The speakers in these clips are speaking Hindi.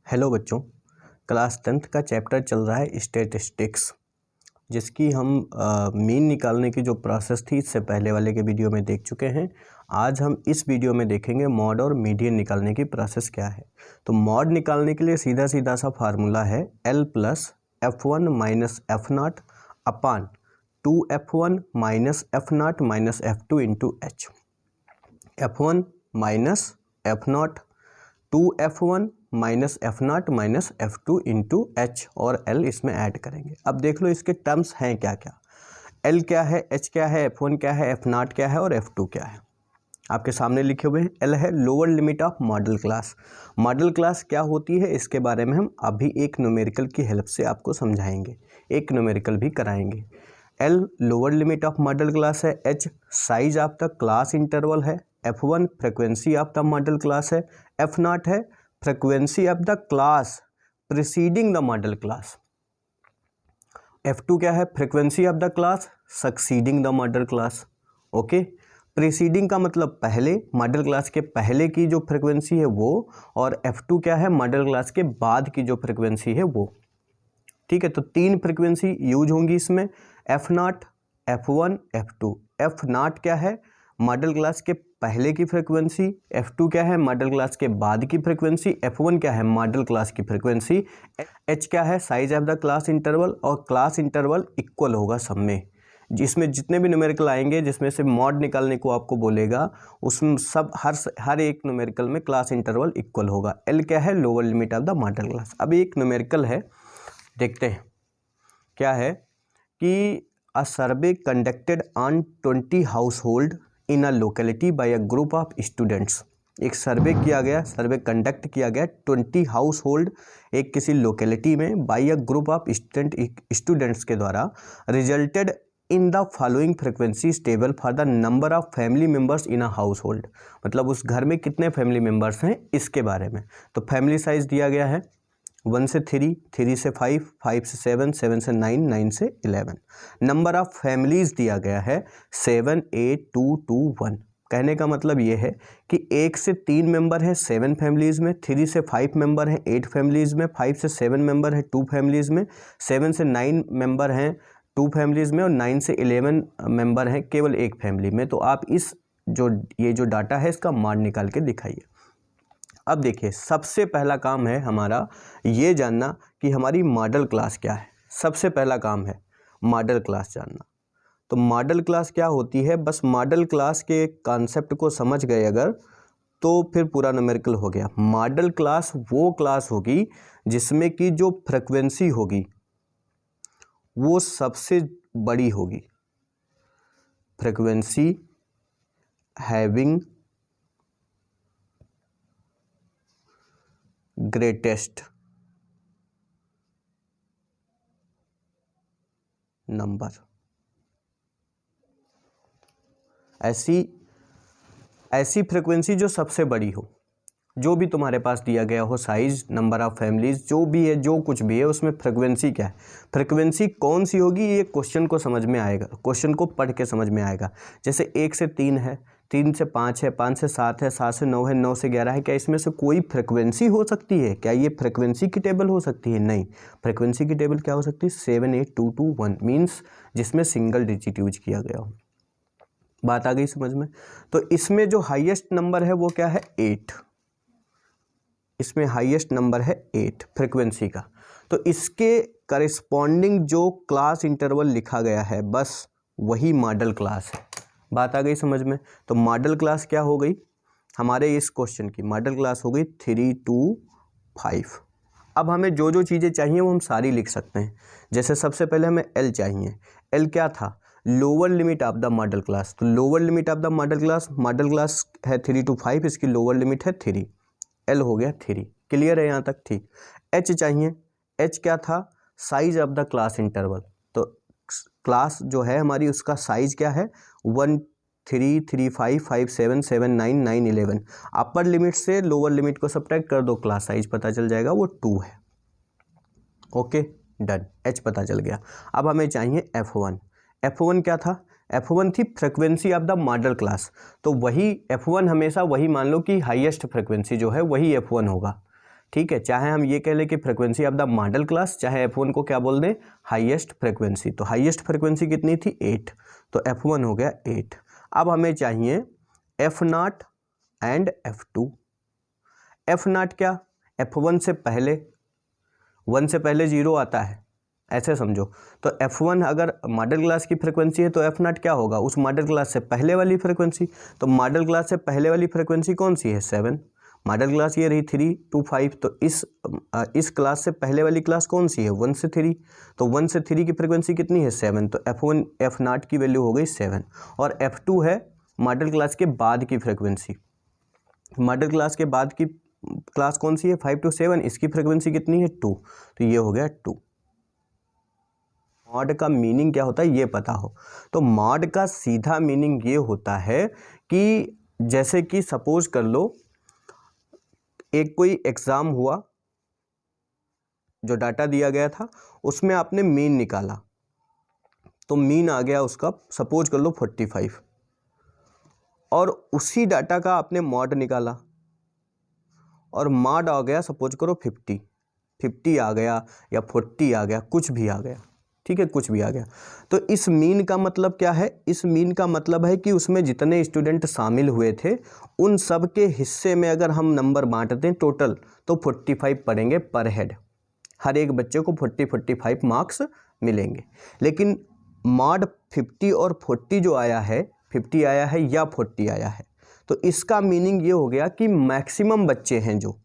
हेलो बच्चों, क्लास 10th का चैप्टर चल रहा है स्टैटिस्टिक्स, जिसकी हम मीन निकालने की जो प्रोसेस थी इससे पहले वाले के वीडियो में देख चुके हैं। आज हम इस वीडियो में देखेंगे मॉड और मीडियन निकालने की प्रोसेस क्या है। तो मॉड निकालने के लिए सीधा सीधा सा फार्मूला है L plus F1 minus F0 upon 2F1 minus F0 minus F2 into H। F1 minus F0 2F1 minus F0 minus F2 into H और L इसमें ऐड करेंगे। अब देख लो इसके टर्म्स हैं क्या क्या। L क्या है, H क्या है, F1 क्या है, F0 क्या है और F2 क्या है। आपके सामने लिखे हुए हैं। L है lower limit of model class. Model class क्या होती है इसके बारे में हम अभी एक न्यूमेरिकल की हेल्प से आपको समझाएंगे, एक न्यूमेरिकल भी कराएंगे। L lower limit of model class है। H size of the class interval है। F1 frequency of the modal class है। F0 है frequency of the class preceding the modal class. F2 क्या है, frequency of the class succeeding the modal class. Okay, preceding का मतलब पहले, मॉडल क्लास के पहले की जो फ्रिक्वेंसी है वो, और F2 क्या है, मॉडल क्लास के बाद की जो फ्रिक्वेंसी है वो। ठीक है, तो तीन फ्रिक्वेंसी यूज होंगी इसमें, F0, F1, F2। F0 क्या है, मॉडल क्लास के पहले की फ्रिक्वेंसी। F2 क्या है, मॉडल क्लास के बाद की फ्रिक्वेंसी। F1 क्या है, मॉडल क्लास की फ्रिक्वेंसी। H क्या है, size of the class interval, और क्लास इंटरवल इक्वल होगा सब में। जिसमें जितने भी न्यूमेरिकल आएंगे जिसमें से मॉड निकालने को आपको बोलेगा, उसमें सब हर एक न्यूमेरिकल में क्लास इंटरवल इक्वल होगा। L क्या है, lower limit of the modal class. अब एक न्यूमेरिकल है, देखते हैं क्या है कि a survey conducted on 20 household in a locality by a group of students. एक सर्वे किया गया, सर्वे कंडक्ट किया गया 20 हाउस होल्ड एक किसी लोकेलिटी में by a group of students के द्वारा। Resulted in the following frequency table for the number of family members in a household. मतलब उस घर में कितने फैमिली मेम्बर्स हैं इसके बारे में। तो फैमिली साइज दिया गया है 1 से 3, 3 से 5, 5 से 7, 7 से 9, 9 से 11। नंबर ऑफ फैमिलीज दिया गया है 7, 8, 2, 2, 1। कहने का मतलब ये है कि 1 से 3 मेंबर है 7 फैमिलीज़ में, 3 से 5 मेंबर हैं 8 फैमिलीज़ में, 5 से 7 मेंबर है 2 फैमिलीज़ में, 7 से 9 मेंबर हैं 2 फैमिलीज़ में, और 9 से 11 मेंबर हैं केवल एक फैमिली में। तो आप ये जो डाटा है इसका मान निकाल के दिखाइए। अब देखिए, सबसे पहला काम है हमारा ये जानना कि हमारी मॉडल क्लास क्या है। सबसे पहला काम है मॉडल क्लास जानना। तो मॉडल क्लास क्या होती है, बस मॉडल क्लास के कॉन्सेप्ट को समझ गए अगर, तो फिर पूरा न्यूमेरिकल हो गया। मॉडल क्लास वो क्लास होगी जिसमें कि जो फ्रिक्वेंसी होगी वो सबसे बड़ी होगी। Frequency having greatest number. ऐसी फ्रिक्वेंसी जो सबसे बड़ी हो। जो भी तुम्हारे पास दिया गया हो, साइज, नंबर ऑफ फैमिलीज, जो भी है, जो कुछ भी है, उसमें फ्रिक्वेंसी क्या है, फ्रिक्वेंसी कौन सी होगी, ये क्वेश्चन को समझ में आएगा, क्वेश्चन को पढ़ के समझ में आएगा। जैसे 1 से 3 है, 3 से 5 है, 5 से 7 है, 7 से 9 है, 9 से 11 है। क्या इसमें से कोई फ्रिक्वेंसी हो सकती है? क्या ये फ्रिक्वेंसी की टेबल हो सकती है? नहीं। फ्रिक्वेंसी की टेबल क्या हो सकती है? 7, 8, 2, 2, 1 मीन्स जिसमें सिंगल डिजिट यूज किया गया हो। बात आ गई समझ में? तो इसमें जो हाईएस्ट नंबर है वो क्या है? 8। इसमें हाईएस्ट नंबर है 8 फ्रिक्वेंसी का। तो इसके करिस्पॉन्डिंग जो क्लास इंटरवल लिखा गया है बस वही मॉडल क्लास है। बात आ गई समझ में? तो मॉडल क्लास क्या हो गई हमारे इस क्वेश्चन की? मॉडल क्लास हो गई 3, 2, 5। अब हमें जो जो चीज़ें चाहिए वो हम सारी लिख सकते हैं। जैसे सबसे पहले हमें L चाहिए। L क्या था? Lower limit of the modal class. तो lower limit of the modal class है 3 to 5, इसकी लोअर लिमिट है 3। L हो गया 3। क्लियर है यहाँ तक? ठीक। H चाहिए। H क्या था? Size of the class interval. तो क्लास जो है हमारी उसका साइज क्या है? 1, 3, 3, 5, 5, 7, 7, 9, 9, 11। अपर लिमिट से लोअर लिमिट को सब्ट्रैक्ट कर दो, क्लास साइज पता चल जाएगा, वो 2 है। Okay, done. H पता चल गया। अब हमें चाहिए F1। F1 क्या था? F1 थी frequency of the modal class. तो वही F1 हमेशा वही मान लो कि हाईएस्ट फ्रिक्वेंसी जो है वही F1 होगा। ठीक है, चाहे हम ये कह लें कि frequency of the modal class, चाहे F1 को क्या बोल दें, हाईएस्ट फ्रिक्वेंसी। तो हाईएस्ट फ्रिक्वेंसी कितनी थी, 8, तो F1 हो गया 8। अब हमें चाहिए F0 एंड F2। F0 क्या, F1 से पहले, 1 से पहले 0 आता है, ऐसे समझो। तो F1 अगर मॉडल क्लास की फ्रिक्वेंसी है तो F0 क्या होगा, उस मॉडल क्लास से पहले वाली फ्रिक्वेंसी। तो मॉडल क्लास से पहले वाली फ्रिक्वेंसी कौन सी है, 7। मॉडल क्लास ये रही 3 to 5, तो इस क्लास से पहले वाली क्लास कौन सी है, 1 से 3। तो 1 से 3 की फ्रिक्वेंसी कितनी है, 7। तो F0 की वैल्यू हो गई 7। और F2 है मॉडल क्लास के बाद की फ्रिक्वेंसी। मॉडल क्लास के बाद की क्लास कौन सी है, 5 to 7, इसकी फ्रिक्वेंसी कितनी है, 2। तो ये हो गया 2। मॉड का मीनिंग क्या होता है ये पता हो, तो मॉड का सीधा मीनिंग ये होता है कि जैसे कि सपोज कर लो एक कोई एग्ज़ाम हुआ, जो डाटा दिया गया था उसमें आपने मीन निकाला, तो मीन आ गया उसका सपोज कर लो 45, और उसी डाटा का आपने मॉड निकाला और मॉड आ गया सपोज करो 50 आ गया या 40 आ गया, कुछ भी आ गया, ठीक है, कुछ भी आ गया। तो इस मीन का मतलब क्या है, इस मीन का मतलब है कि उसमें जितने स्टूडेंट शामिल हुए थे उन सब के हिस्से में अगर हम नंबर बांट दें टोटल, तो 45 पड़ेंगे पर हेड, हर एक बच्चे को 45 मार्क्स मिलेंगे। लेकिन मॉड 50 और 40 जो आया है, 50 आया है या 40 आया है, तो इसका मीनिंग ये हो गया कि मैक्सिमम बच्चे हैं जो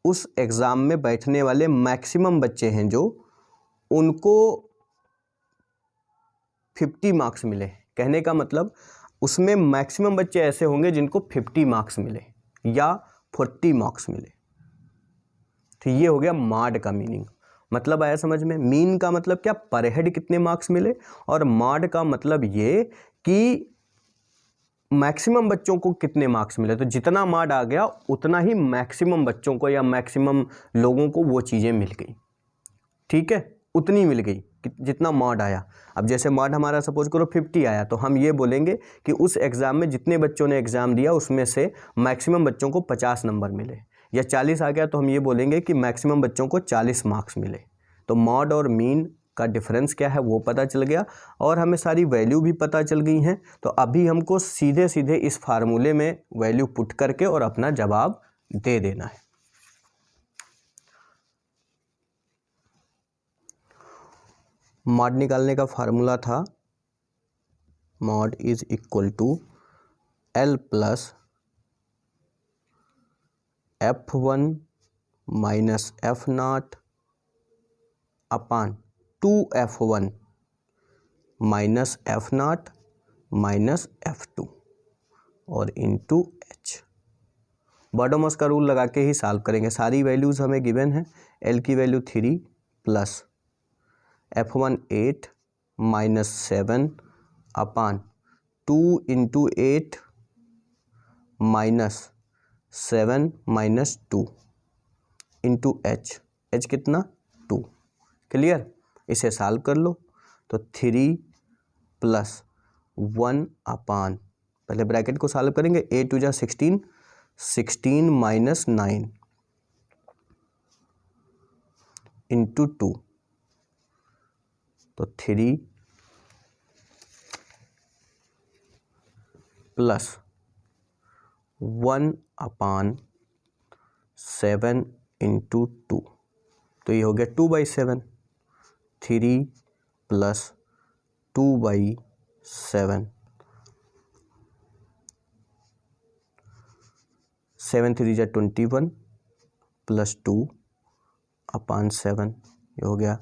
उस एग्ज़ाम में बैठने वाले मैक्सिमम बच्चे हैं जो उनको 50 मार्क्स मिले। कहने का मतलब उसमें मैक्सिमम बच्चे ऐसे होंगे जिनको 50 मार्क्स मिले या 40 मार्क्स मिले। तो ये हो गया मॉड का मीनिंग, मतलब आया समझ में। मीन का मतलब क्या, पर हेड कितने मार्क्स मिले, और मॉड का मतलब ये कि मैक्सिमम बच्चों को कितने मार्क्स मिले। तो जितना मॉड आ गया उतना ही मैक्सिमम बच्चों को या मैक्सिमम लोगों को वो चीज़ें मिल गई, ठीक है, उतनी मिल गई जितना मॉड आया। अब जैसे मॉड हमारा सपोज करो 50 आया, तो हम ये बोलेंगे कि उस एग्ज़ाम में जितने बच्चों ने एग्ज़ाम दिया उसमें से मैक्सिमम बच्चों को 50 नंबर मिले, या 40 आ गया तो हम ये बोलेंगे कि मैक्सिमम बच्चों को 40 मार्क्स मिले। तो मॉड और मीन का डिफरेंस क्या है वो पता चल गया, और हमें सारी वैल्यू भी पता चल गई हैं। तो अभी हमको सीधे सीधे इस फार्मूले में वैल्यू पुट करके और अपना जवाब दे देना है। मॉड निकालने का फार्मूला था, mode is equal to L plus F1 minus F0 upon 2F1 minus F0 minus F2 और इंटू H। बॉडोमस का रूल लगा के ही सॉल्व करेंगे। सारी वैल्यूज़ हमें गिवन है। L की वैल्यू 3 प्लस F1 8 माइनस 7 अपान 2 into 8 minus 7 minus 2 into H कितना 2। क्लियर, इसे सॉल्व कर लो। तो 3 प्लस 1 अपान, पहले ब्रैकेट को सॉल्व करेंगे, 8 2 जा 16, 16 माइनस 9 इंटू 2, तो 3 प्लस 1 अपान 7 इंटू 2, तो ये हो गया 2/7। 3 प्लस 2/7, 7 3 जा 21 प्लस 2 अपान 7, ये हो गया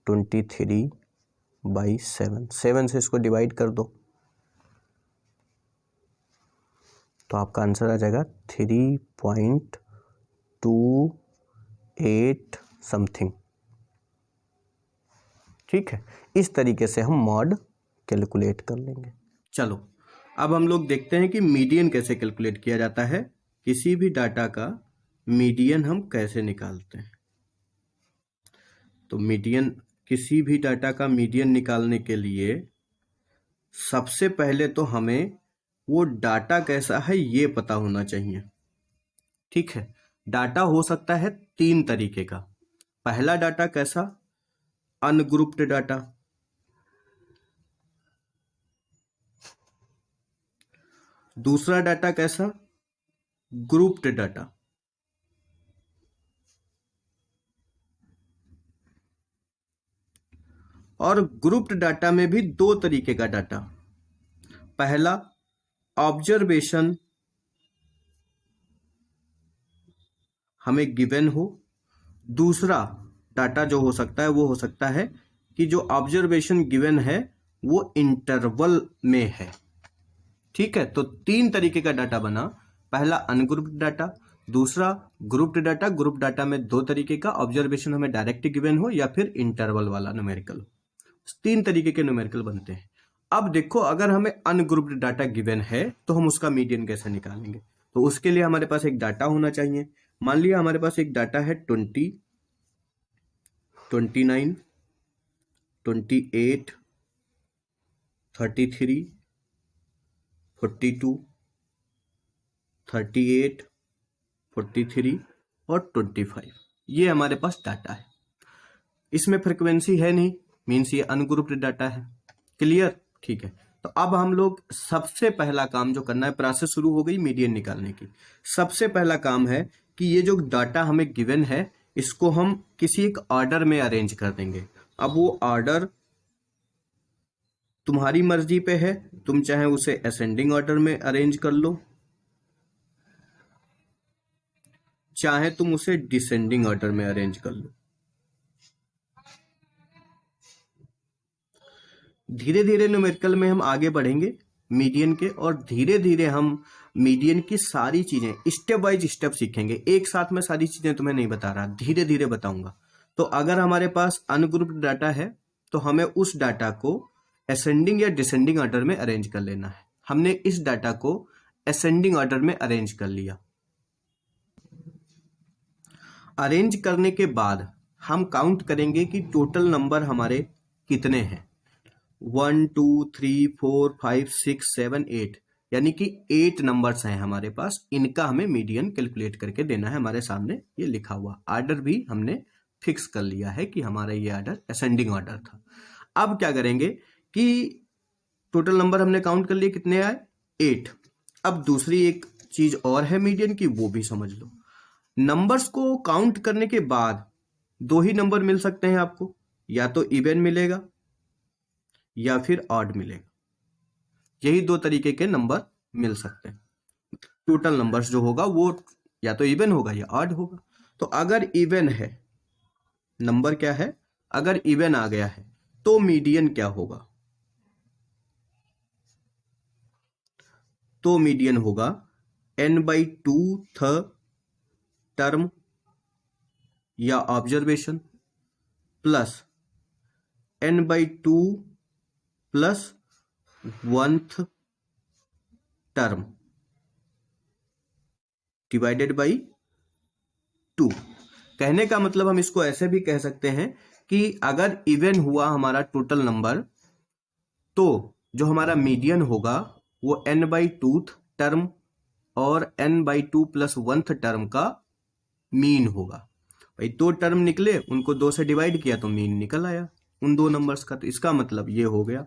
23/7। 7 से इसको डिवाइड कर दो तो आपका आंसर आ जाएगा 3.28 समथिंग। ठीक है, इस तरीके से हम मॉड कैलकुलेट कर लेंगे। चलो अब हम लोग देखते हैं कि मीडियन कैसे कैलकुलेट किया जाता है। किसी भी डाटा का मीडियन हम कैसे निकालते हैं। तो मीडियन, किसी भी डाटा का मीडियन निकालने के लिए सबसे पहले तो हमें वो डाटा कैसा है ये पता होना चाहिए। ठीक है, डाटा हो सकता है तीन तरीके का। पहला डाटा कैसा, अनग्रुप्ड डाटा। दूसरा डाटा कैसा, ग्रुप्ड डाटा। और ग्रुप्ड डाटा में भी दो तरीके का डाटा। पहला ऑब्जर्वेशन हमें गिवन हो, दूसरा डाटा जो हो सकता है वो हो सकता है कि जो ऑब्जर्वेशन गिवन है वो इंटरवल में है। ठीक है, तो तीन तरीके का डाटा बना। पहला अनग्रुप्ड डाटा, दूसरा ग्रुप्ड डाटा। ग्रुप डाटा में दो तरीके का, ऑब्जर्वेशन हमें डायरेक्ट गिवन हो या फिर इंटरवल वाला न्यूमेरिकल हो। तीन तरीके के न्यूमेरिकल बनते हैं। अब देखो, अगर हमें अनग्रुप्ड डाटा गिवन है तो हम उसका मीडियन कैसे निकालेंगे? तो उसके लिए हमारे पास एक डाटा होना चाहिए। मान लिया हमारे पास एक डाटा है 20, 29, 28, 33, 42, 38, 43 और 25। ये हमारे पास डाटा है। इसमें फ्रिक्वेंसी है नहीं, मीन्स ये अनग्रुप्ड डाटा है। क्लियर? ठीक है, तो अब हम लोग सबसे पहला काम जो करना है, प्रोसेस शुरू हो गई मीडियन निकालने की। सबसे पहला काम है कि ये जो डाटा हमें गिवन है इसको हम किसी एक ऑर्डर में अरेंज कर देंगे। अब वो ऑर्डर तुम्हारी मर्जी पे है, तुम चाहे उसे असेंडिंग ऑर्डर में अरेंज कर लो, चाहे तुम उसे डिसेंडिंग ऑर्डर में अरेंज कर लो। धीरे धीरे न्यूमेरिकल में हम आगे बढ़ेंगे मीडियन के, और धीरे धीरे हम मीडियन की सारी चीजें स्टेप बाइज स्टेप सीखेंगे। एक साथ में सारी चीजें तुम्हें नहीं बता रहा, धीरे धीरे बताऊंगा। तो अगर हमारे पास अनग्रुप्ड डाटा है तो हमें उस डाटा को असेंडिंग या डिसेंडिंग ऑर्डर में अरेंज कर लेना है। हमने इस डाटा को असेंडिंग ऑर्डर में अरेंज कर लिया। अरेंज करने के बाद हम काउंट करेंगे कि टोटल नंबर हमारे कितने हैं। 1 2 3 4 5 6 7 8, यानी कि 8 नंबर्स हैं हमारे पास। इनका हमें मीडियन कैलकुलेट करके देना है। हमारे सामने ये लिखा हुआ ऑर्डर भी हमने फिक्स कर लिया है कि हमारा ये ऑर्डर असेंडिंग ऑर्डर था। अब क्या करेंगे कि टोटल नंबर हमने काउंट कर लिए, कितने आए? 8। अब दूसरी एक चीज और है मीडियन की, वो भी समझ लो। नंबर्स को काउंट करने के बाद दो ही नंबर मिल सकते हैं आपको, या तो इवन मिलेगा या फिर ऑड मिलेगा। यही दो तरीके के नंबर मिल सकते हैं। टोटल नंबर्स जो होगा वो या तो इवन होगा या ऑड होगा। तो अगर इवन है, नंबर क्या है, अगर इवन आ गया है तो मीडियन क्या होगा? तो मीडियन होगा n/2th टर्म या observation plus n/2 plus 1th term divided by 2। कहने का मतलब हम इसको ऐसे भी कह सकते हैं कि अगर इवन हुआ हमारा टोटल नंबर तो जो हमारा मीडियन होगा वो n/2th टर्म और n/2 प्लस 1th टर्म का मीन होगा। भाई दो टर्म निकले, उनको 2 से डिवाइड किया तो मीन निकल आया उन दो नंबर्स का। तो इसका मतलब ये हो गया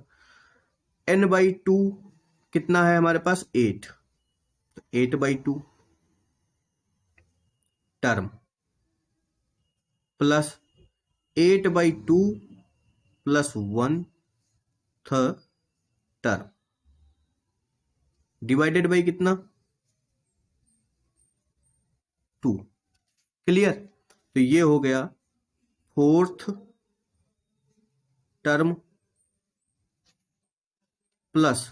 n/2 कितना है हमारे पास? 8, तो 8/2 term plus 8/2 plus 1th term divided by कितना? 2। क्लियर? तो ये हो गया 4th टर्म प्लस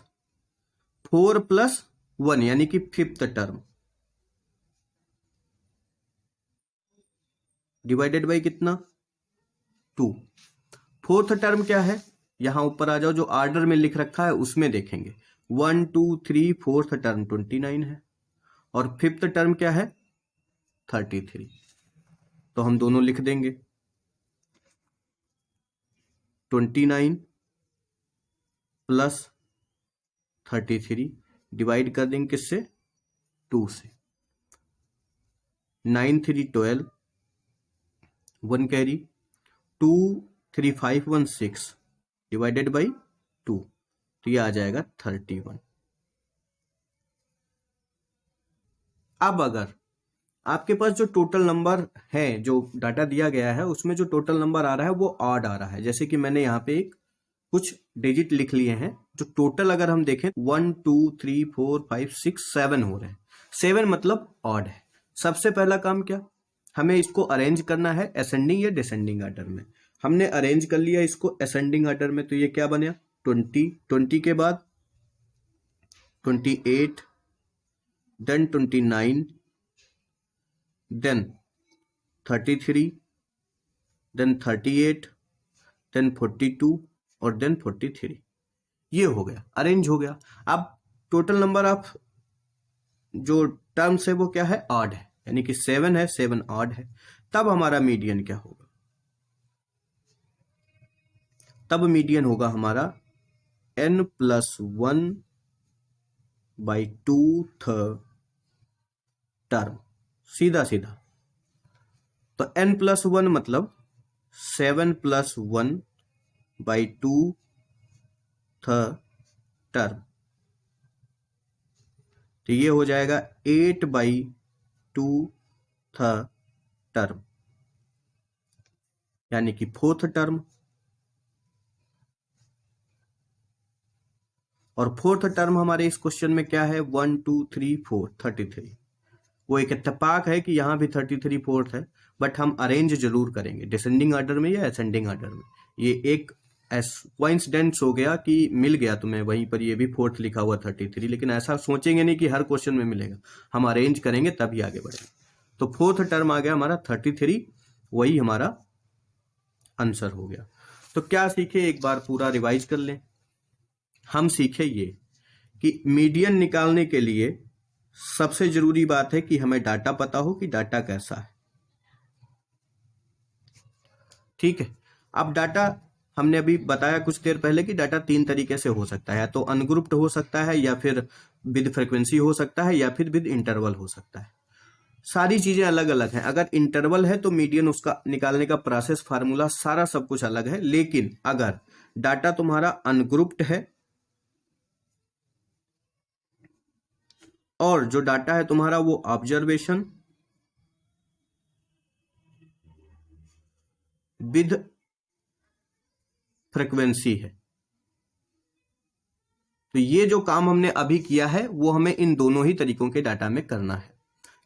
4 प्लस 1 यानी कि 5th टर्म डिवाइडेड बाई कितना? 2। 4th टर्म क्या है? यहां ऊपर आ जाओ, जो ऑर्डर में लिख रखा है उसमें देखेंगे। 1 2 3 4th टर्म 29 है और 5th टर्म क्या है? 33। तो हम दोनों लिख देंगे 29 प्लस 33 डिवाइड कर देंगे किससे? 2 से। 9 3 12, 1 कैरी 23516 डिवाइडेड बाई 2, तो ये आ जाएगा 31। अब अगर आपके पास जो टोटल नंबर है, जो डाटा दिया गया है, उसमें जो टोटल नंबर आ रहा है वो ऑड आ रहा है, जैसे कि मैंने यहाँ पे एक कुछ डिजिट लिख लिए हैं, जो टोटल अगर हम देखें 1 2 3 4 5 6 7 हो रहे हैं। 7 मतलब ऑड है। सबसे पहला काम क्या, हमें इसको अरेंज करना है असेंडिंग या डिसेंडिंग ऑर्डर में। हमने अरेंज कर लिया इसको असेंडिंग ऑर्डर में, तो ये क्या बना 20, 20 के बाद 28, देन 29, देन 33, देन 38, देन 42 और देन 43। ये हो गया, अरेंज हो गया। अब टोटल नंबर ऑफ जो टर्म्स है वो क्या है, ऑड है, यानी कि 7 है, 7 ऑड है। तब हमारा मीडियन क्या होगा, तब मीडियन होगा हमारा n+1/2 टर्म, सीधा सीधा। तो n+1 मतलब 7+1/2 टर्म, तो ये हो जाएगा 8/2 टर्म, यानी कि 4th टर्म। और 4th टर्म हमारे इस क्वेश्चन में क्या है, 1 2 3 4 33। वो एक इत्तेफाक है कि यहाँ भी 33 4th है, बट हम अरेंज जरूर करेंगे डिसेंडिंग ऑर्डर में या असेंडिंग ऑर्डर में। ये एक कोइंसिडेंस हो गया कि मिल गया तुम्हें वहीं पर, ये भी 4th लिखा हुआ 33, लेकिन ऐसा सोचेंगे नहीं कि हर क्वेश्चन में मिलेगा, हम अरेंज करेंगे तभी आगे बढ़ेंगे। तो 4th टर्म आ गया हमारा 33, वही हमारा आंसर हो गया। तो क्या सीखे, एक बार पूरा रिवाइज कर लें। हम सीखे ये कि मीडियन निकालने के लिए सबसे जरूरी बात है कि हमें डाटा पता हो कि डाटा कैसा है, ठीक है। अब डाटा हमने अभी बताया कुछ देर पहले कि डाटा 3 तरीके से हो सकता है, तो अनग्रुप्ड हो सकता है, या फिर विद फ्रीक्वेंसी हो सकता है, या फिर विद इंटरवल हो सकता है। सारी चीजें अलग अलग हैं। अगर इंटरवल है तो मीडियन, उसका निकालने का प्रोसेस, फार्मूला, सारा सब कुछ अलग है। लेकिन अगर डाटा तुम्हारा अनग्रुप्ड है और जो डाटा है तुम्हारा वो ऑब्जर्वेशन विद फ्रीक्वेंसी है, तो ये जो काम हमने अभी किया है वो हमें इन दोनों ही तरीकों के डाटा में करना है।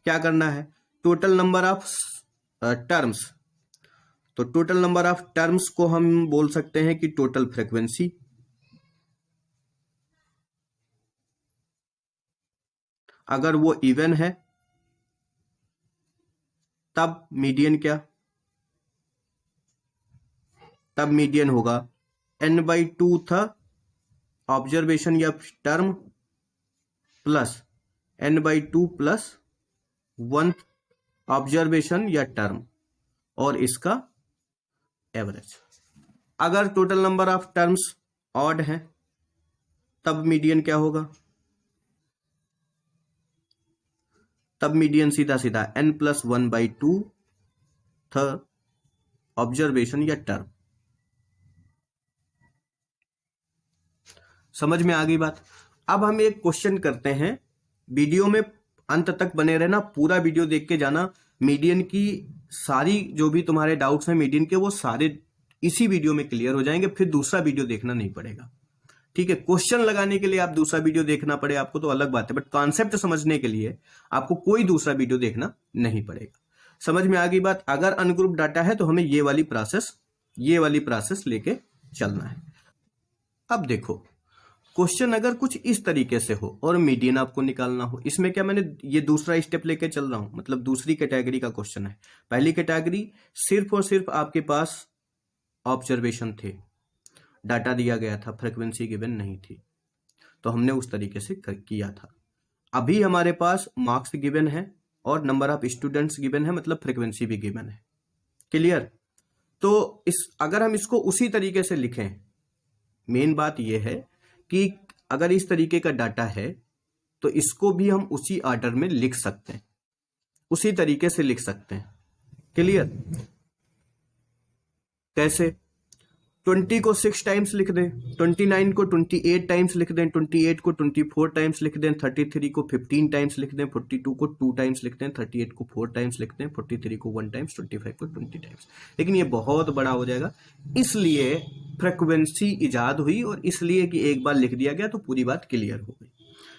क्या करना है, टोटल नंबर ऑफ टर्म्स, तो टोटल नंबर ऑफ टर्म्स को हम बोल सकते हैं कि टोटल फ्रीक्वेंसी। अगर वो इवन है तब मीडियन क्या, तब मीडियन होगा n/2 था ऑब्जर्वेशन या term plus n/2 plus 1 observation या टर्म और इसका एवरेज। अगर total number of terms odd है तब मीडियन क्या होगा, तब मीडियन सीधा सीधा n+1/2 था ऑब्जर्वेशन या टर्म। समझ में आ गई बात। अब हम एक क्वेश्चन करते हैं, वीडियो में अंत तक बने रहना, पूरा वीडियो देख के जाना। मीडियन की सारी जो भी तुम्हारे डाउट्स हैं मीडियन के, वो सारे इसी वीडियो में क्लियर हो जाएंगे, फिर दूसरा वीडियो देखना नहीं पड़ेगा, ठीक है। क्वेश्चन लगाने के लिए आप दूसरा वीडियो देखना पड़े आपको तो अलग बात है, बट कॉन्सेप्ट समझने के लिए आपको कोई दूसरा वीडियो देखना नहीं पड़ेगा। समझ में आ गई बात। अगर अनग्रुप डाटा है तो हमें ये वाली प्रोसेस लेके चलना है। अब देखो, क्वेश्चन अगर कुछ इस तरीके से हो और मीडियन आपको निकालना हो, इसमें क्या मैंने ये दूसरा स्टेप लेके चल रहा हूं, मतलब दूसरी कैटेगरी का क्वेश्चन है। पहली कैटेगरी सिर्फ और सिर्फ आपके पास ऑब्जर्वेशन थे, डाटा दिया गया था, फ्रीक्वेंसी गिवन नहीं थी, तो हमने उस तरीके से किया था। अभी हमारे पास मार्क्स गिवन है और नंबर ऑफ स्टूडेंट्स गिवन है, मतलब फ्रीक्वेंसी भी गिवन है। क्लियर। तो अगर हम इसको उसी तरीके से लिखें, मेन बात यह है कि अगर इस तरीके का डाटा है तो इसको भी हम उसी ऑर्डर में लिख सकते हैं, उसी तरीके से लिख सकते हैं। क्लियर। कैसे? 20 को 6 टाइम्स लिख दें, 29 को 28 टाइम्स लिख दें, 28 को 24 टाइम्स लिख दें, 33 को 15 टाइम्स लिख दें, 42 को 2 टाइम्स लिख दें, 38 को 4 टाइम्स लिख दें, 43 को 1 टाइम्स, 25 को 20 टाइम्स। लेकिन ये बहुत बड़ा हो जाएगा, इसलिए फ्रीक्वेंसी इजाद हुई और इसलिए कि एक बार लिख दिया गया तो पूरी बात क्लियर हो गई।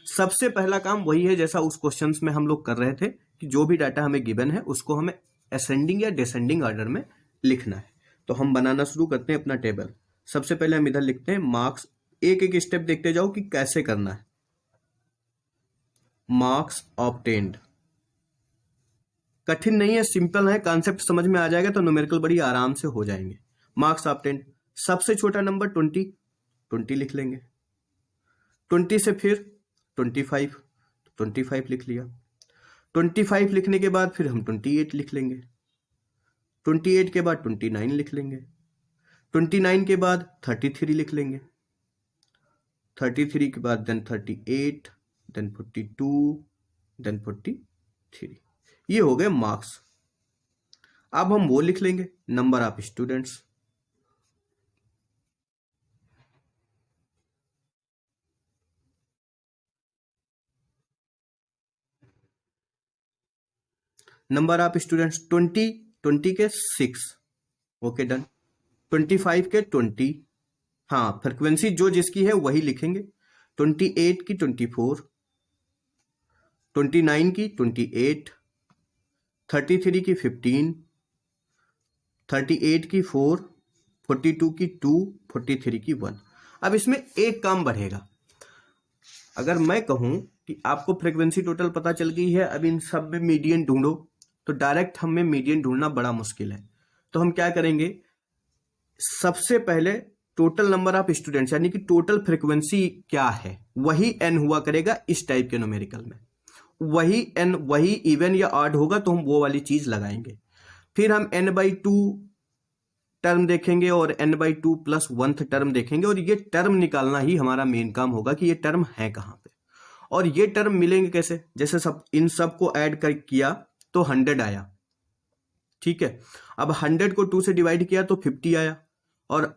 सबसे पहला काम वही है जैसा उस क्वेश्चन में हम लोग कर रहे थे कि जो भी डाटा हमें गिवन है उसको हमें असेंडिंग या डिसेंडिंग ऑर्डर में लिखना है। तो हम बनाना शुरू करते हैं अपना टेबल। सबसे पहले हम इधर लिखते हैं मार्क्स, एक एक स्टेप देखते जाओ कि कैसे करना है। मार्क्स ऑब्टेन्ड, कठिन नहीं है, सिंपल है, कॉन्सेप्ट समझ में आ जाएगा तो न्यूमेरिकल बड़ी आराम से हो जाएंगे। मार्क्स ऑब्टेन्ड, सबसे छोटा नंबर 20 लिख लेंगे, 20 से फिर 25 लिख लिया, 25 लिखने के बाद फिर हम 28 लिख लेंगे, 28 के बाद 29 लिख लेंगे, 29 के बाद 33 लिख लेंगे, 33 के बाद देन 38, देन 42, देन 43। ये हो गए मार्क्स। अब हम वो लिख लेंगे number of students. Number of students 20 के 6, ओके डन। 25 के 20, हाँ फ्रिक्वेंसी जो जिसकी है वही लिखेंगे। 28 की 24, 29 की 28, 33 की 15, 38 की 4, 42 की 2, 43 की 1। अब इसमें एक काम बढ़ेगा। अगर मैं कहूं कि आपको फ्रीक्वेंसी टोटल पता चल गई है, अब इन सब में मीडियन ढूंढो, तो डायरेक्ट हमें मीडियन ढूंढना बड़ा मुश्किल है। तो हम क्या करेंगे, सबसे पहले टोटल नंबर ऑफ स्टूडेंट्स यानी कि टोटल फ्रीक्वेंसी क्या है वही n हुआ करेगा इस टाइप के न्यूमेरिकल में। वही n वही इवन या ऑड होगा तो हम वो वाली चीज लगाएंगे। फिर हम n/2 टर्म देखेंगे और n/2 प्लस 1th टर्म देखेंगे और ये टर्म निकालना ही हमारा मेन काम होगा कि ये टर्म है कहां पे और ये टर्म मिलेंगे कैसे। जैसे सब इन सब को ऐड कर किया तो 100 आया, ठीक है। अब 100 को 2 से डिवाइड किया तो 50 आया और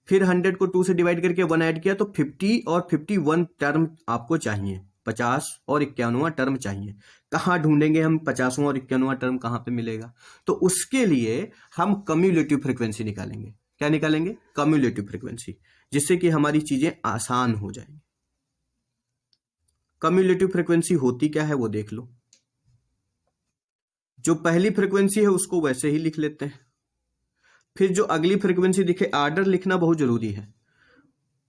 फिर 100 को 2 से डिवाइड करके 1 ऐड किया तो 50 और 51 टर्म आपको चाहिए, 50 और 51वां टर्म चाहिए। कहाँ ढूंढेंगे हम 50वां और 51वां टर्म कहाँ पे मिलेगा? तो उसके लिए हम कम्युलेटिव फ्रीक्वेंसी निकालेंगे। क्या निकालेंगे? कम्युलेटिव फ्रीक्वेंसी, जिससे कि हमारी चीजें आसान हो जाएंगी। कम्युलेटिव फ्रीक्वेंसी होती क्या है वो देख लो। जो पहली फ्रीक्वेंसी है उसको वैसे ही लिख लेते हैं, फिर जो अगली फ्रीक्वेंसी दिखे, आर्डर लिखना बहुत जरूरी है,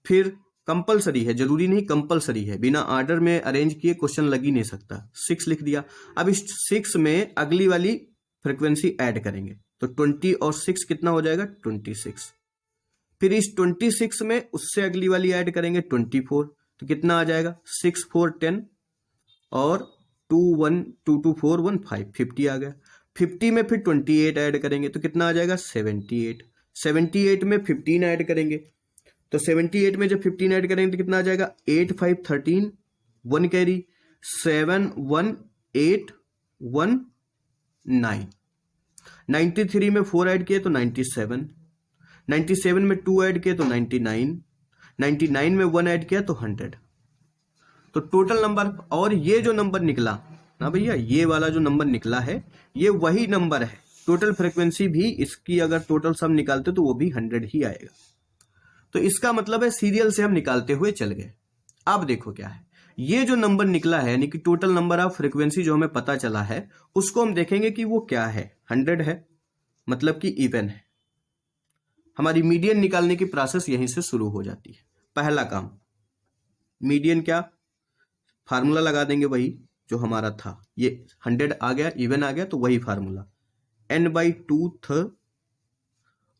फिर कंपलसरी है, जरूरी नहीं कंपलसरी है, बिना आर्डर में अरेंज किए क्वेश्चन लग ही नहीं सकता। 6 लिख दिया। अब इस 6 में अगली वाली फ्रीक्वेंसी ऐड करेंगे तो 20 और 6 कितना हो जाएगा? 26। फिर इस 26 में उससे अगली वाली ऐड करेंगे 24 तो कितना आ जाएगा? 6 4 10 और 2 1 2 2 4 1 5 50 आ गया। 50 में फिर 28 ऐड करेंगे तो कितना आ जाएगा? 78। 78 में 15 ऐड करेंगे तो 78 में जब 15 ऐड करेंगे तो कितना आ जाएगा? 8 5 13 1 कैरी 7 1 8 1 9। 93 में 4 ऐड किए तो 97। 97 में 2 ऐड किए तो 99। 99 में 1 ऐड किया तो 100। तो टोटल नंबर, और ये जो नंबर निकला ना भैया, ये वाला जो नंबर निकला है ये वही नंबर है। टोटल फ्रीक्वेंसी भी इसकी अगर टोटल सम निकालते तो वो भी 100 ही आएगा। तो इसका मतलब है सीरियल से हम निकालते हुए चल गए। अब देखो क्या है, ये जो नंबर निकला है यानी कि टोटल नंबर ऑफ फ्रीक्वेंसी जो हमें पता चला है उसको हम देखेंगे कि वो क्या है। 100 है मतलब कि इवन है। हमारी मीडियन निकालने की प्रोसेस यहीं से शुरू हो जाती है। पहला काम मीडियन, क्या फार्मूला लगा देंगे वही जो हमारा था। ये 100 आ गया, इवन आ गया तो वही formula n/2th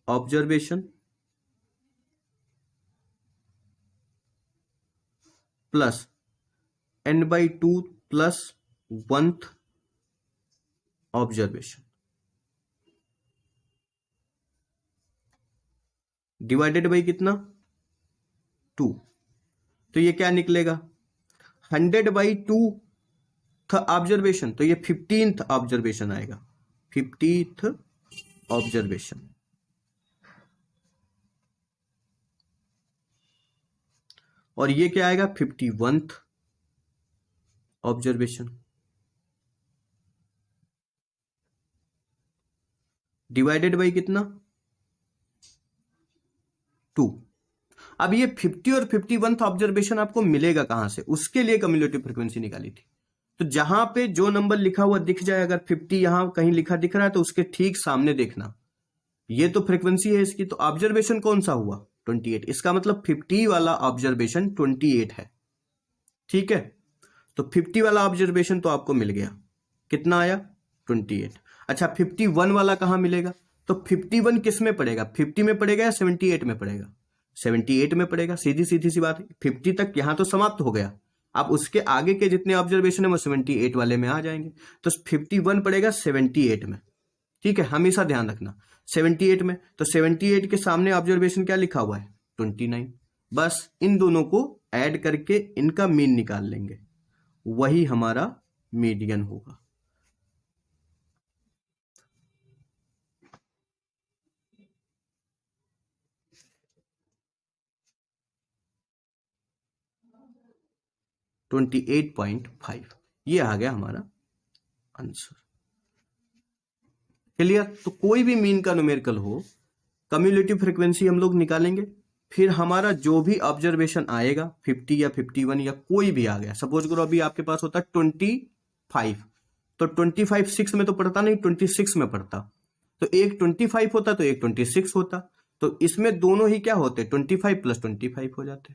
observation plus n/2 plus 1th observation divided by कितना? 2। तो ये क्या निकलेगा? 100/2 ऑब्जर्वेशन, तो ये 15th ऑब्जर्वेशन आएगा। 50th observation. और ये क्या आएगा 51th ऑब्जर्वेशन डिवाइडेड बाई कितना 2। अब ये 50 और 51th ऑब्जर्वेशन आपको मिलेगा कहां से, उसके लिए कम्युलेटिव फ्रीक्वेंसी निकाली थी। तो जहां पे जो नंबर लिखा हुआ दिख जाए, अगर 50 यहां कहीं लिखा दिख रहा है तो उसके ठीक सामने देखना, ये तो फ्रीक्वेंसी है इसकी, तो ऑब्जर्वेशन कौन सा हुआ 28। इसका मतलब 50 वाला ऑब्जर्वेशन 28 है। ठीक है, तो 50 वाला ऑब्जर्वेशन तो आपको मिल गया, कितना आया 28। अच्छा 51 वाला कहां मिलेगा, तो 51 किस में पड़ेगा, 50 में पड़ेगा या 78 में पड़ेगा, 78 में पड़ेगा। सीधी सीधी सी बात है, 50 तक यहां तो समाप्त हो गया, अब उसके आगे के जितने ऑब्जर्वेशन है वो 78 वाले में आ जाएंगे, तो 51 पड़ेगा 78 में। ठीक है, हमेशा ध्यान रखना 78 में, तो 78 के सामने ऑब्जर्वेशन क्या लिखा हुआ है 29। बस इन दोनों को ऐड करके इनका मीन निकाल लेंगे, वही हमारा मीडियन होगा। $28.5, ये आ गया हमारा आंसर। क्लियर। तो कोई भी मीन का न्यूमेरिकल हो, कम्युलेटिव फ्रीक्वेंसी हम लोग निकालेंगे, फिर हमारा जो भी ऑब्जर्वेशन आएगा 50 या 51 या कोई भी आ गया, सपोज करो अभी आपके पास होता 25, तो 25 6 में तो पड़ता नहीं, 26 में पड़ता, तो एक 25 होता तो एक 26 होता, तो इसमें दोनों ही क्या होते 25 + 25 हो जाते।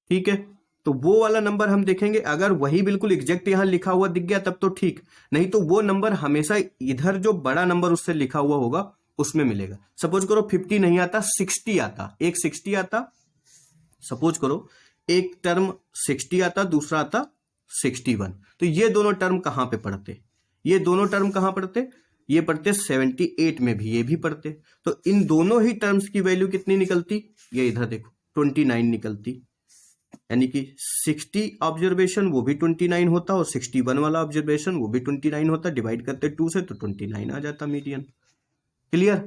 ठीक है, तो वो वाला नंबर हम देखेंगे, अगर वही बिल्कुल एग्जैक्ट यहां लिखा हुआ दिख गया तब तो ठीक, नहीं तो वो नंबर हमेशा इधर जो बड़ा नंबर उससे लिखा हुआ होगा उसमें मिलेगा। सपोज करो 50 नहीं आता, 60 आता, एक 60 आता, सपोज करो एक टर्म 60 आता, दूसरा आता 61, तो ये दोनों टर्म कहां पे पढ़ते, ये दोनों टर्म कहां पढ़ते, ये पढ़ते 78 में भी, ये भी पढ़ते, तो इन दोनों ही टर्म्स की वैल्यू कितनी निकलती, ये इधर देखो 29 निकलती, यानी कि 60 ऑब्जर्वेशन वो भी 29 होता और 61 वाला ऑब्जर्वेशन वो भी 29 होता, डिवाइड करते 2 से तो 29 आ जाता मीडियन। क्लियर,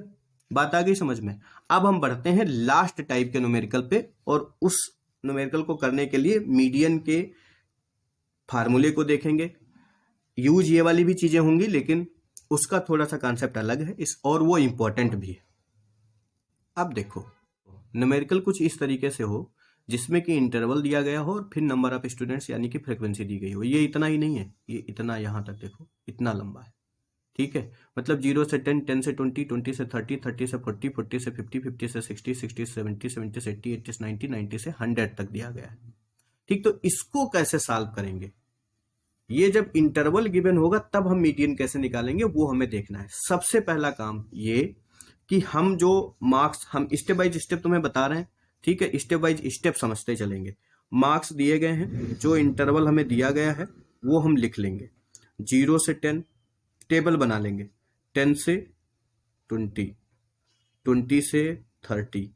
बात आ गई समझ में। अब हम बढ़ते हैं लास्ट टाइप के न्यूमेरिकल पे, और उस न्यूमेरिकल को करने के लिए मीडियन के फार्मूले को देखेंगे। यूज ये वाली भी चीजें होंगी, लेकिन उसका थोड़ा सा कॉन्सेप्ट अलग है इस, और वो इंपॉर्टेंट भी है। अब देखो न्यूमेरिकल कुछ इस तरीके से हो जिसमें कि इंटरवल दिया गया हो और फिर नंबर ऑफ स्टूडेंट्स यानी कि फ्रीक्वेंसी दी गई हो। ये इतना ही नहीं है, ये इतना यहां तक देखो, इतना लंबा है। ठीक है, मतलब 0 से 10, 10 से 20, 20 से 30, 30 से 40, 40 से 50, 50 से 60, 60 से 70, 70 से 80, 80 से 90, 90 से 100 तक दिया गया है। ठीक, तो इसको कैसे सॉल्व करेंगे, ये जब इंटरवल गिवन होगा तब हम मीडियन कैसे निकालेंगे वो हमें देखना है। सबसे पहला काम ये कि हम जो मार्क्स, हम स्टेप बाय स्टेप तुम्हें बता रहे हैं, ठीक है, स्टेप बाय स्टेप समझते चलेंगे। मार्क्स दिए गए हैं, जो इंटरवल हमें दिया गया है वो हम लिख लेंगे। 0 से 10 टेबल बना लेंगे, 10 से 20, 20 से 30।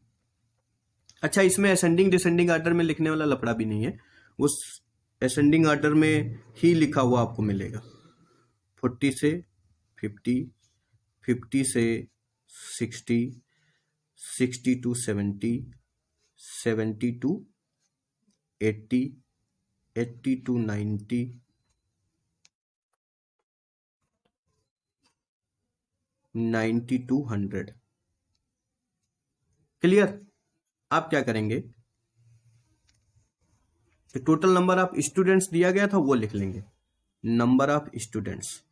अच्छा, इसमें असेंडिंग डिसेंडिंग ऑर्डर में लिखने वाला लफड़ा भी नहीं है, उस असेंडिंग ऑर्डर में ही लिखा हुआ आपको मिलेगा। 40 से 50, 50 से 60, 60 to 70, 70 to 80, 80 to 90, 90 to 100। Clear. आप क्या करेंगे, तो टोटल नंबर ऑफ स्टूडेंट्स दिया गया था वो लिख लेंगे, number of students,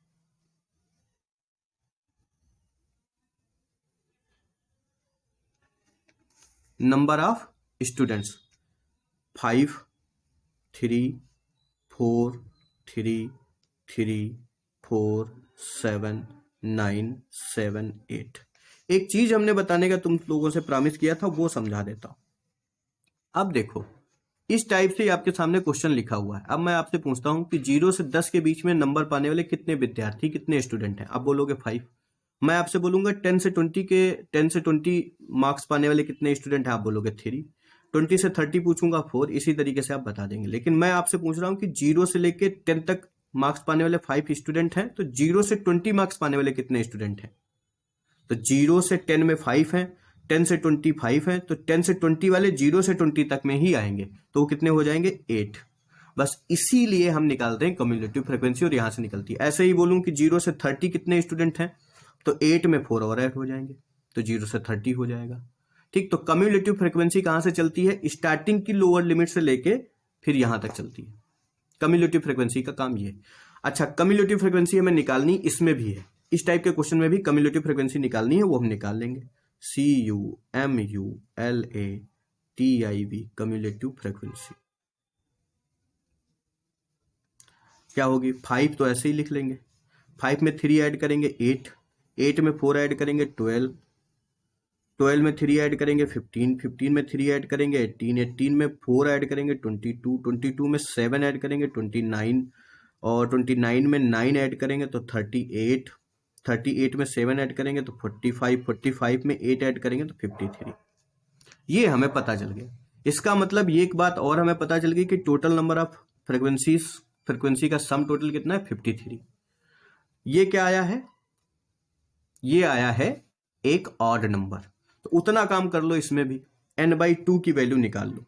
number of students 5, 3, 4, 3, 3, 4, 7, 9, 7, 8। एक चीज हमने बताने का तुम लोगों से प्रॉमिस किया था, वो समझा देता हूं। अब देखो इस टाइप से आपके सामने क्वेश्चन लिखा हुआ है। अब मैं आपसे पूछता हूं कि 0 से 10 के बीच में नंबर पाने वाले कितने विद्यार्थी, कितने स्टूडेंट हैं। आप बोलोगे 5। मैं आपसे बोलूंगा 10 से 20 मार्क्स पाने वाले कितने स्टूडेंट हैं, आप बोलोगे 3। 20 से 30 पूछूंगा 4। इसी तरीके से आप बता देंगे। लेकिन मैं आपसे पूछ रहा हूं कि 0 से लेके 10 तक मार्क्स पाने वाले 5 स्टूडेंट हैं, तो 0 से 20 मार्क्स पाने वाले कितने स्टूडेंट हैं। तो 0 से 10 में 5 हैं, 10 से 25 है तो 10 से 20 वाले 0 से 20 तक में ही आएंगे, तो वो कितने हो जाएंगे 8। बस इसीलिए हम निकालते हैं कम्युलेटिव फ्रीक्वेंसी और यहां से निकलती है। ऐसे ही बोलूं कि 0 से 30 कितने स्टूडेंट हैं, तो 8 में 4 और ऐड हो जाएंगे, तो 0 से 30 हो जाएगा। ठीक, तो कम्युलेटिव फ्रीक्वेंसी कहां से चलती है, स्टार्टिंग की लोअर लिमिट से लेके फिर यहां तक चलती है। कम्युलेटिव फ्रीक्वेंसी का काम ये। अच्छा, कम्युलेटिव फ्रीक्वेंसी हमें निकालनी इसमें भी है, इस टाइप के क्वेश्चन में भी कम्युलेटिव फ्रीक्वेंसी निकालनी है, वो हम निकाल लेंगे। CUMULATIV कम्युलेटिव फ्रीक्वेंसी क्या होगी, 5 तो ऐसे ही लिख लेंगे, 5 में 3 ऐड करेंगे 8, 8 में 4 ऐड करेंगे 12, 12 में 3 ऐड करेंगे 15, 15 में 3 ऐड करेंगे 18, 18 में 4 ऐड करेंगे 22, 22 में 7 ऐड करेंगे 29, और 29 में 9 ऐड करेंगे तो 38, 38 में 7 ऐड करेंगे तो 45, 45 में 8 ऐड करेंगे तो 53। ये हमें पता चल गया। इसका मतलब ये एक बात और हमें पता चल गई कि टोटल नंबर ऑफ फ्रीक्वेंसी का सम टोटल कितना है 53। ये क्या आया है, ये आया है एक ऑड नंबर। तो उतना काम कर लो इसमें भी, n/2 की वैल्यू निकाल लो।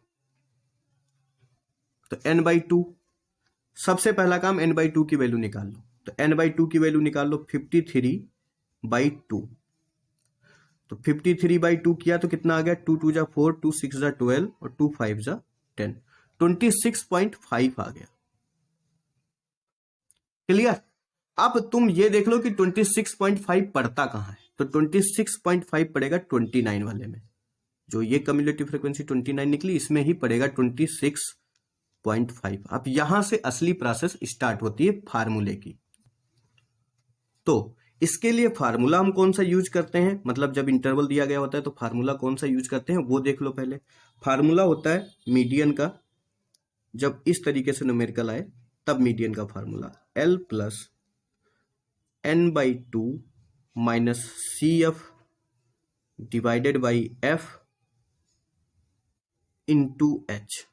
तो n/2 सबसे पहला काम n/2 की वैल्यू निकाल लो। तो n/2 की वैल्यू निकाल लो 53/2। तो 53/2 किया तो कितना आ गया, 2 2 जा 4, 2 6 जा 12 और 2 5 जा 10, 26.5 आ गया। क्लियर। अब तुम ये देख लो कि 26.5 पड़ता कहां है, तो 26.5 पड़ेगा 29 वाले में, जो ये कम्युलेटिव फ्रीक्वेंसी 29 निकली इसमें ही पड़ेगा 26.5। अब यहां से असली प्रोसेस स्टार्ट होती है फार्मूले की। तो इसके लिए फार्मूला हम कौन सा यूज करते हैं, मतलब जब इंटरवल दिया गया होता है तो फार्मूला कौन सा यूज करते हैं वो देख लो पहले। फार्मूला होता है मीडियन का, जब इस तरीके से न्यूमेरिकल आए तब मीडियन का formula L + n/2 minus CF divided by F into H,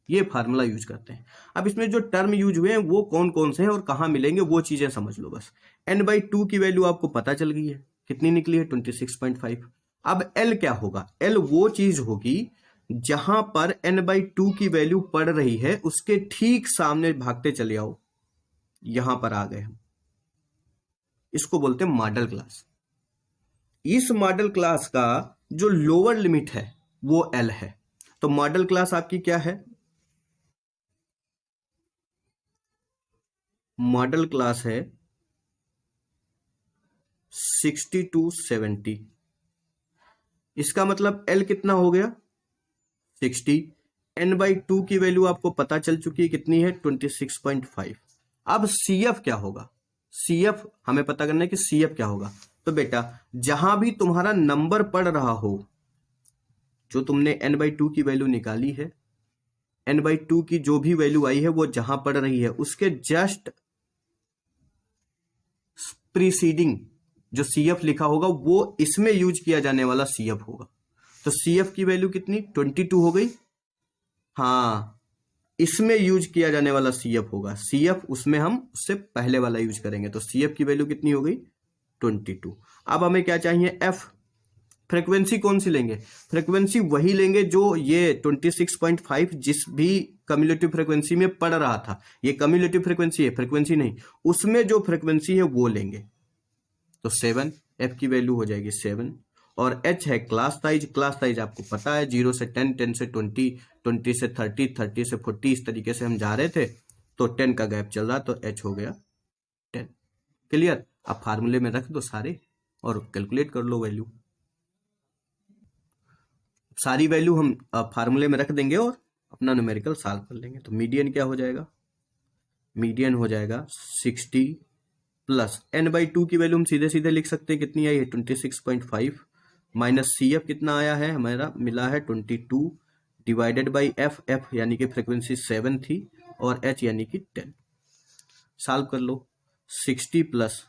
ये फार्मूला यूज करते हैं। अब इसमें जो टर्म यूज हुए हैं वो कौन कौन से हैं और कहां मिलेंगे वो चीजें समझ लो बस। n/2 की वैल्यू आपको पता चल गई है, कितनी निकली है 26.5। अब L क्या होगा, L वो चीज होगी जहां पर n/2 की वैल्यू पड़ रही है उसके ठीक सामने भागते चले आओ, यहां पर आ गए हम, इसको बोलते हैं मॉडल क्लास। इस मॉडल क्लास का जो लोअर लिमिट है वो L है। तो मॉडल क्लास आपकी क्या है, मॉडल क्लास है 60 to 70। इसका मतलब L कितना हो गया 60, n/2 की वैल्यू आपको पता चल चुकी है कितनी है 26.5। अब CF क्या होगा, CF हमें पता करना है कि CF क्या होगा। तो बेटा जहां भी तुम्हारा नंबर पड़ रहा हो, जो तुमने n/2 की वैल्यू निकाली है, n/2 की जो भी वैल्यू आई है वो जहां पड़ रही है उसके जस्ट प्रीसीडिंग जो CF लिखा होगा वो इसमें यूज किया जाने वाला CF होगा। तो CF की वैल्यू कितनी 22 हो गई, हाँ इसमें यूज किया जाने वाला CF होगा, CF उसमें हम उससे पहले वाला यूज करेंगे। तो CF की वैल्यू कितनी हो गई 22। अब हमें क्या चाहिए F, फ्रीक्वेंसी कौन सी लेंगे, फ्रीक्वेंसी वही लेंगे जो ये 26.5 जिस भी कम्युलेटिव फ्रीक्वेंसी में पड़ रहा था, ये कम्युलेटिव फ्रीक्वेंसी है फ्रीक्वेंसी नहीं, उसमें जो फ्रीक्वेंसी है वो लेंगे। तो 7, F की वैल्यू हो जाएगी 7, और H है क्लास साइज, क्लास साइज आपको पता है 0 से 10, 10 से 20, 20 से 30, 30 से 40, इस तरीके से हम जा रहे थे तो 10 का गैप चल रहा, तो H हो गया 10। क्लियर। अब फार्मूले में रख दो सारे और कैलकुलेट कर लो वैल्यू, सारी वैल्यू हम फार्मूले में रख देंगे और अपना न्यूमेरिकल सॉल्व कर लेंगे। तो मीडियन क्या हो जाएगा, मीडियन हो जाएगा 60 प्लस n/2 की वैल्यू हम सीधे सीधे लिख सकते हैं, कितनी आई है 26.5, माइनस CF कितना आया है हमारा मिला है 22 डिवाइडेड बाई F यानी कि फ्रीक्वेंसी 7 थी और H यानी कि 10। सॉल्व कर लो, 60 प्लस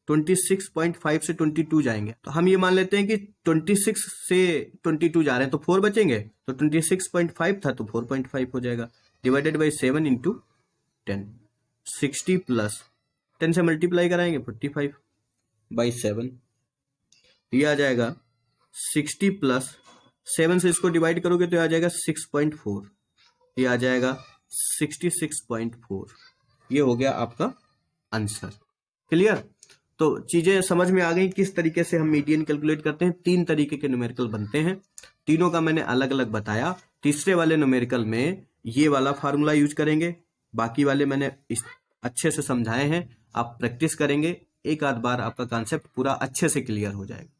26.5 से 22 जाएंगे, तो हम ये मान लेते हैं कि 26 से 22 जा रहे हैं तो 4 बचेंगे, तो 26.5 था तो 4.5 हो जाएगा, डिवाइडेड बाई 7 इंटू 10। 60 प्लस 10 से मल्टीप्लाई कराएंगे 45/7, ये आ जाएगा 60 प्लस 7 से इसको डिवाइड करोगे तो आ जाएगा 6.4, ये आ जाएगा 66.4। ये हो गया आपका आंसर। क्लियर? तो चीजें समझ में आ गई किस तरीके से हम मीडियन कैलकुलेट करते हैं। 3 तरीके के न्यूमेरिकल बनते हैं, तीनों का मैंने अलग अलग बताया। तीसरे वाले न्यूमेरिकल में ये वाला फार्मूला यूज करेंगे, बाकी वाले मैंने इस अच्छे से समझाए हैं। आप प्रैक्टिस करेंगे, एक आध बार आपका कॉन्सेप्ट पूरा अच्छे से क्लियर हो जाएगा।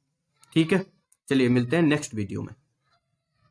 ठीक है, चलिए मिलते हैं नेक्स्ट वीडियो में।